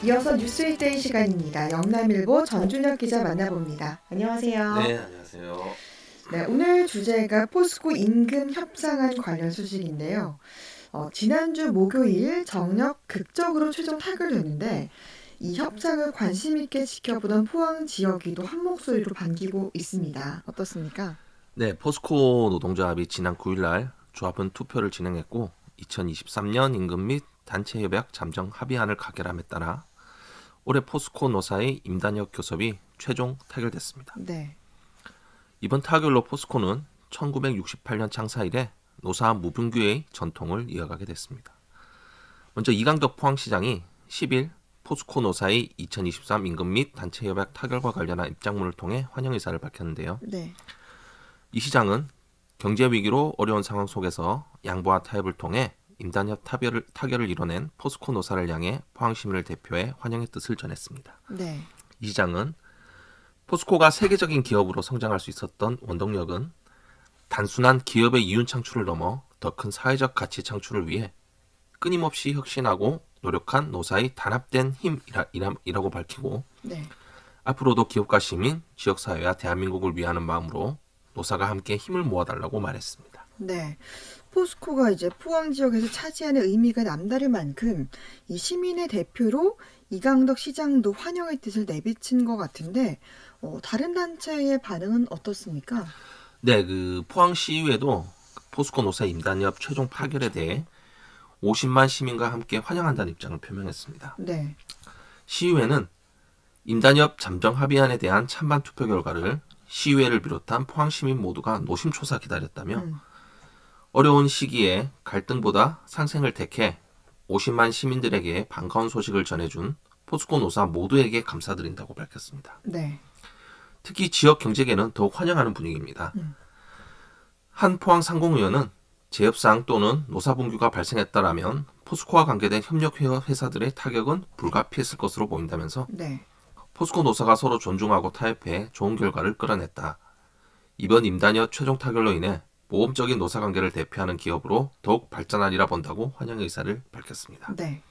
이어서 뉴스윗데이 시간입니다. 영남일보 전준혁 기자 만나봅니다. 안녕하세요. 네, 안녕하세요. 네, 오늘 주제가 포스코 임금 협상안 관련 소식인데요. 지난주 목요일 정력 극적으로 최종 타결됐는데 이 협상을 관심 있게 지켜보던 포항 지역위도 한 목소리로 반기고 있습니다. 어떻습니까? 네, 포스코 노동조합이 지난 9일날 조합은 투표를 진행했고 2023년 임금 및 단체협약 잠정 합의안을 가결함에 따라 올해 포스코 노사의 임단협 교섭이 최종 타결됐습니다. 네. 이번 타결로 포스코는 1968년 창사 이래 노사 무분규의 전통을 이어가게 됐습니다. 먼저 이강덕 포항시장이 10일 포스코 노사의 2023 임금 및 단체협약 타결과 관련한 입장문을 통해 환영 의사를 밝혔는데요. 네. 이 시장은 경제위기로 어려운 상황 속에서 양보와 타협을 통해 임단협 타결을 이뤄낸 포스코 노사를 향해 포항시민을 대표해 환영의 뜻을 전했습니다. 네. 이 시장은 포스코가 세계적인 기업으로 성장할 수 있었던 원동력은 단순한 기업의 이윤 창출을 넘어 더 큰 사회적 가치 창출을 위해 끊임없이 혁신하고 노력한 노사의 단합된 힘이라고 밝히고 네. 앞으로도 기업과 시민, 지역사회와 대한민국을 위하는 마음으로 노사가 함께 힘을 모아달라고 말했습니다. 네. 포스코가 이제 포항 지역에서 차지하는 의미가 남다를 만큼 이 시민의 대표로 이강덕 시장도 환영의 뜻을 내비친 것 같은데 다른 단체의 반응은 어떻습니까? 네, 포항시의회도 포스코 노사 임단협 최종 파결에 대해 50만 시민과 함께 환영한다는 입장을 표명했습니다. 네. 시의회는 임단협 잠정 합의안에 대한 찬반 투표 결과를 시의회를 비롯한 포항 시민 모두가 노심초사 기다렸다며 어려운 시기에 갈등보다 상생을 택해 50만 시민들에게 반가운 소식을 전해준 포스코 노사 모두에게 감사드린다고 밝혔습니다. 네. 특히 지역 경제계는 더욱 환영하는 분위기입니다. 한 포항 상공의원은 재협상 또는 노사분규가 발생했다라면 포스코와 관계된 협력 회사들의 타격은 불가피했을 것으로 보인다면서 네. 포스코 노사가 서로 존중하고 타협해 좋은 결과를 끌어냈다. 이번 임단협 최종 타결로 인해 모험적인 노사관계를 대표하는 기업으로 더욱 발전하리라 본다고 환영의 의사를 밝혔습니다. 네.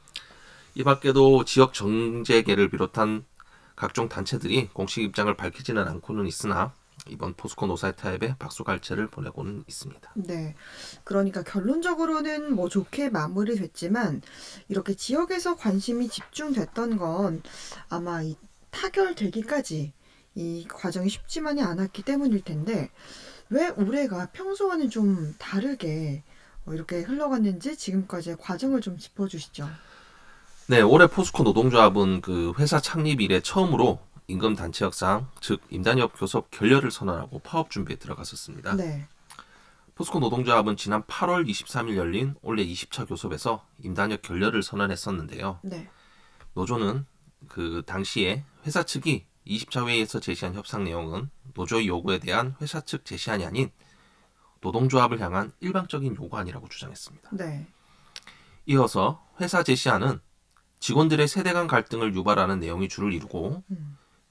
이 밖에도 지역 경제계를 비롯한 각종 단체들이 공식 입장을 밝히지는 않고는 있으나 이번 포스코 노사의 타협에 박수갈채를 보내고는 있습니다. 네. 그러니까 결론적으로는 좋게 마무리됐지만 이렇게 지역에서 관심이 집중됐던 건 아마 이 타결되기까지 이 과정이 쉽지만이 않았기 때문일 텐데 왜 올해가 평소와는 좀 다르게 이렇게 흘러갔는지 지금까지의 과정을 좀 짚어주시죠. 네, 올해 포스코 노동조합은 회사 창립 이래 처음으로 임금 단체 협상, 즉 임단협 교섭 결렬을 선언하고 파업 준비에 들어갔었습니다. 네. 포스코 노동조합은 지난 8월 23일 열린 올해 20차 교섭에서 임단협 결렬을 선언했었는데요. 네. 노조는 당시에 회사 측이 20차 회의에서 제시한 협상 내용은 노조의 요구에 대한 회사 측 제시안이 아닌 노동조합을 향한 일방적인 요구안이라고 주장했습니다. 네. 이어서 회사 제시안은 직원들의 세대 간 갈등을 유발하는 내용이 주를 이루고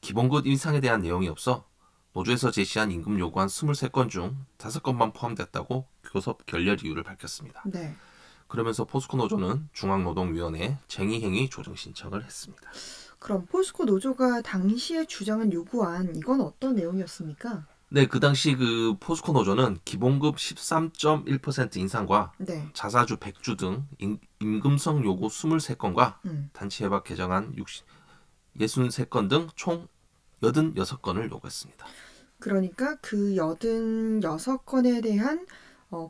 기본급 인상에 대한 내용이 없어 노조에서 제시한 임금 요구안 23건 중 5건만 포함됐다고 교섭 결렬 이유를 밝혔습니다. 네. 그러면서 포스코 노조는 중앙노동위원회에 쟁의행위 조정 신청을 했습니다. 그럼 포스코 노조가 당시에 주장한 요구안 이건 어떤 내용이었습니까? 네, 그 당시 포스코 노조는 기본급 13.1% 인상과 네. 자사주 100주 등 임금성 요구 23건과 단체협약 개정안 63건 등 총 86건을 요구했습니다. 그러니까 그 86건에 대한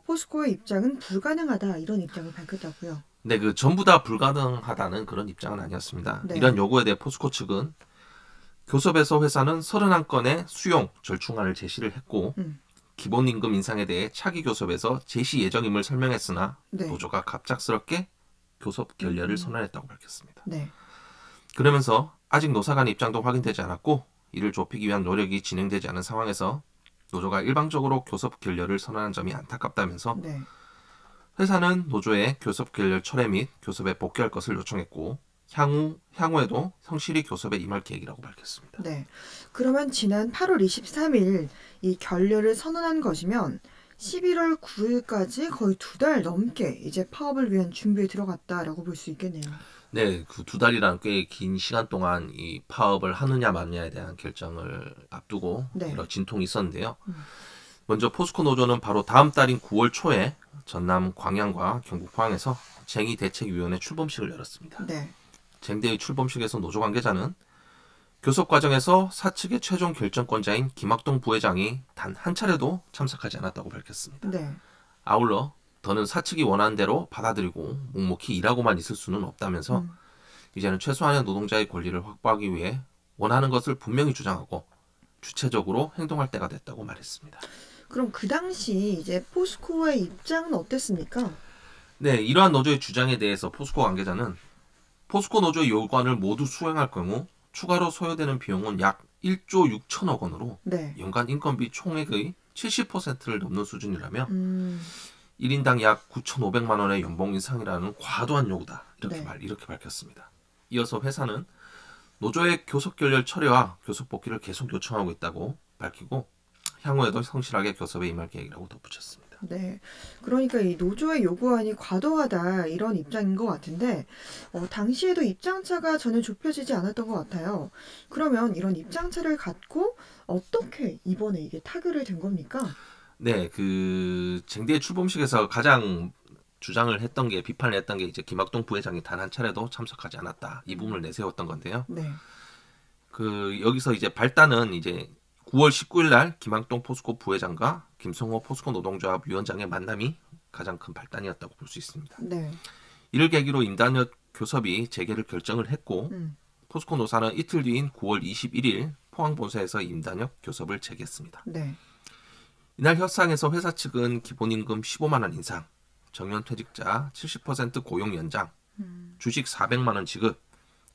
포스코의 입장은 불가능하다 이런 입장을 밝혔다고요. 네, 전부 다 불가능하다는 그런 입장은 아니었습니다. 네. 이런 요구에 대해 포스코 측은 교섭에서 회사는 31건의 수용 절충안을 제시를 했고 기본임금 인상에 대해 차기 교섭에서 제시 예정임을 설명했으나 네. 노조가 갑작스럽게 교섭 결렬을 선언했다고 밝혔습니다. 네. 그러면서 아직 노사 간의 입장도 확인되지 않았고 이를 좁히기 위한 노력이 진행되지 않은 상황에서 노조가 일방적으로 교섭 결렬을 선언한 점이 안타깝다면서 네. 회사는 노조의 교섭 결렬 철회 및 교섭에 복귀할 것을 요청했고 향후에도 성실히 교섭에 임할 계획이라고 밝혔습니다. 네. 그러면 지난 8월 23일 이 결렬을 선언한 것이면 11월 9일까지 거의 2달 넘게 이제 파업을 위한 준비에 들어갔다라고 볼 수 있겠네요. 네, 그 2달이라는 꽤 긴 시간 동안 이 파업을 하느냐 마느냐에 대한 결정을 앞두고 네. 여러 진통이 있었는데요. 먼저 포스코 노조는 바로 다음 달인 9월 초에 전남 광양과 경북 포항에서 쟁의대책위원회 출범식을 열었습니다. 네. 쟁대의 출범식에서 노조 관계자는 교섭 과정에서 사측의 최종 결정권자인 김학동 부회장이 단 한 차례도 참석하지 않았다고 밝혔습니다. 네. 아울러 더는 사측이 원하는 대로 받아들이고 묵묵히 일하고만 있을 수는 없다면서 이제는 최소한의 노동자의 권리를 확보하기 위해 원하는 것을 분명히 주장하고 주체적으로 행동할 때가 됐다고 말했습니다. 그럼 그 당시 이제 포스코의 입장은 어땠습니까? 네, 이러한 노조의 주장에 대해서 포스코 관계자는 포스코 노조의 요구안을 모두 수행할 경우 추가로 소요되는 비용은 약 1조 6천억 원으로 네. 연간 인건비 총액의 70%를 넘는 수준이라며 음, 1인당 약 9,500만 원의 연봉 인상이라는 과도한 요구다. 네. 이렇게 밝혔습니다. 이어서 회사는 노조의 교섭 결렬 철회와 교섭 복귀를 계속 요청하고 있다고 밝히고 향후에도 성실하게 교섭에 임할 계획이라고 덧붙였습니다. 네. 그러니까 이 노조의 요구안이 과도하다 이런 입장인 것 같은데 당시에도 입장차가 전혀 좁혀지지 않았던 것 같아요. 그러면 이런 입장차를 갖고 어떻게 이번에 이게 타결이 된 겁니까? 네, 그 쟁대 출범식에서 가장 주장을 했던 게 비판을 했던 게 이제 김학동 부회장이 단 한 차례도 참석하지 않았다. 이 부분을 내세웠던 건데요. 네. 그 여기서 이제 발단은 이제 9월 19일 날 김학동 포스코 부회장과 김성호 포스코 노동조합 위원장의 만남이 가장 큰 발단이었다고 볼 수 있습니다. 네. 이를 계기로 임단협 교섭이 재개를 결정을 했고 포스코 노사는 이틀 뒤인 9월 21일 포항 본사에서 임단협 교섭을 재개했습니다. 네. 이날 협상에서 회사 측은 기본임금 15만 원 인상, 정년퇴직자 70% 고용 연장, 주식 400만 원 지급,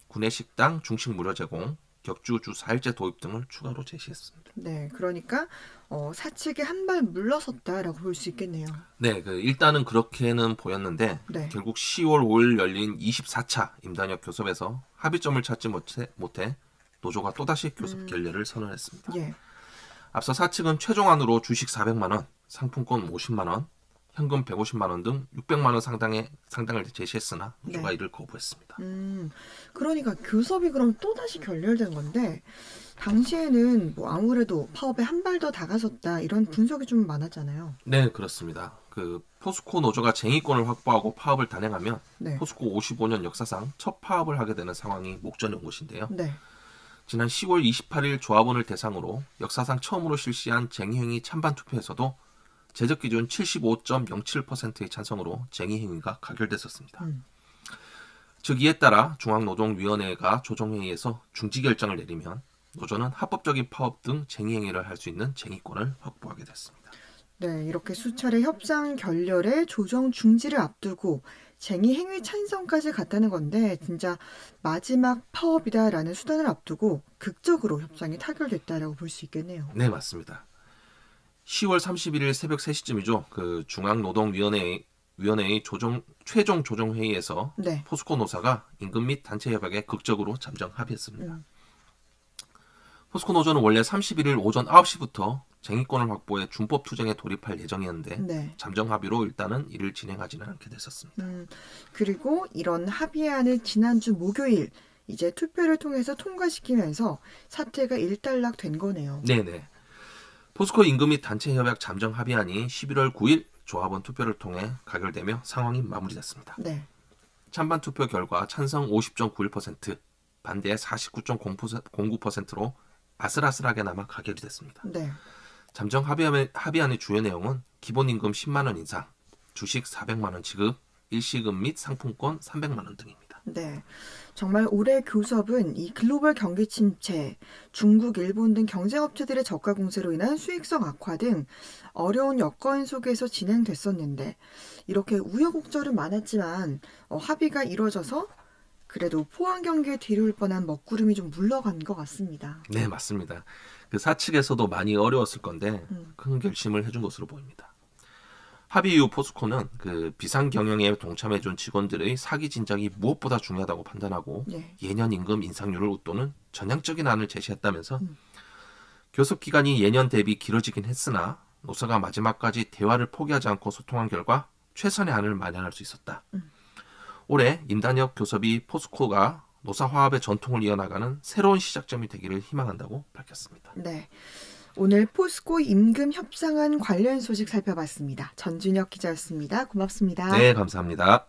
구내식당 중식 무료 제공, 격주 주 4일제 도입 등을 추가로 제시했습니다. 네. 그러니까 사측에 한 발 물러섰다라고 볼 수 있겠네요. 네, 일단은 그렇게는 보였는데 네. 결국 10월 5일 열린 24차 임단협 교섭에서 합의점을 찾지 못해 노조가 또다시 교섭 결렬을 선언했습니다. 예. 앞서 사측은 최종안으로 주식 400만 원, 상품권 50만 원, 현금 150만 원 등 600만 원 상당을 제시했으나 노조가 네. 이를 거부했습니다. 그러니까 교섭이 그럼 또다시 결렬된 건데 당시에는 뭐 아무래도 파업에 한 발 더 다가섰다 이런 분석이 좀 많았잖아요. 네, 그렇습니다. 그 포스코 노조가 쟁의권을 확보하고 파업을 단행하면 네. 포스코 55년 역사상 첫 파업을 하게 되는 상황이 목전에 온 것인데요. 네. 지난 10월 28일 조합원을 대상으로 역사상 처음으로 실시한 쟁의행위 찬반 투표에서도 제적 기준 75.07%의 찬성으로 쟁의행위가 가결됐었습니다. 즉 이에 따라 중앙노동위원회가 조정회의에서 중지 결정을 내리면 노조는 합법적인 파업 등 쟁의행위를 할 수 있는 쟁의권을 확보하게 됐습니다. 네, 이렇게 수차례 협상 결렬에 조정 중지를 앞두고 쟁의 행위 찬성까지 갔다는 건데 진짜 마지막 파업이다라는 수단을 앞두고 극적으로 협상이 타결됐다라고 볼 수 있겠네요. 네, 맞습니다. 10월 31일 새벽 3시쯤이죠. 그 중앙노동위원회의 최종 조정회의에서 네. 포스코 노사가 임금 및 단체 협약에 극적으로 잠정 합의했습니다. 포스코 노조는 원래 31일 오전 9시부터 쟁의권을 확보해 준법 투쟁에 돌입할 예정이었는데 네. 잠정 합의로 일단은 일을 진행하지는 않게 됐었습니다. 그리고 이런 합의안을 지난주 목요일 이제 투표를 통해서 통과시키면서 사태가 일단락된 거네요. 네네. 포스코 임금 및 단체 협약 잠정 합의안이 11월 9일 조합원 투표를 통해 가결되며 상황이 마무리됐습니다. 네. 찬반 투표 결과 찬성 50.91%, 반대 49.09%로 아슬아슬하게 남아 가결이 됐습니다. 네. 잠정 합의안의 주요 내용은 기본임금 10만 원 인상, 주식 400만 원 지급, 일시금 및 상품권 300만 원 등입니다. 네. 정말 올해 교섭은 이 글로벌 경기 침체, 중국, 일본 등 경쟁업체들의 저가 공세로 인한 수익성 악화 등 어려운 여건 속에서 진행됐었는데 이렇게 우여곡절은 많았지만 합의가 이루어져서 그래도 포항 경기에 뒤를 뻔한 먹구름이 좀 물러간 것 같습니다. 네, 맞습니다. 그 사측에서도 많이 어려웠을 건데 큰 결심을 해준 것으로 보입니다. 합의 이후 포스코는 그 비상 경영에 동참해준 직원들의 사기 진작이 무엇보다 중요하다고 판단하고 네. 예년 임금 인상률을 웃도는 전향적인 안을 제시했다면서 교섭 기간이 예년 대비 길어지긴 했으나 노사가 마지막까지 대화를 포기하지 않고 소통한 결과 최선의 안을 마련할 수 있었다. 올해 임단협 교섭이 포스코가 노사 화합의 전통을 이어나가는 새로운 시작점이 되기를 희망한다고 밝혔습니다. 네. 오늘 포스코 임금 협상안 관련 소식 살펴봤습니다. 전준혁 기자였습니다. 고맙습니다. 네, 감사합니다.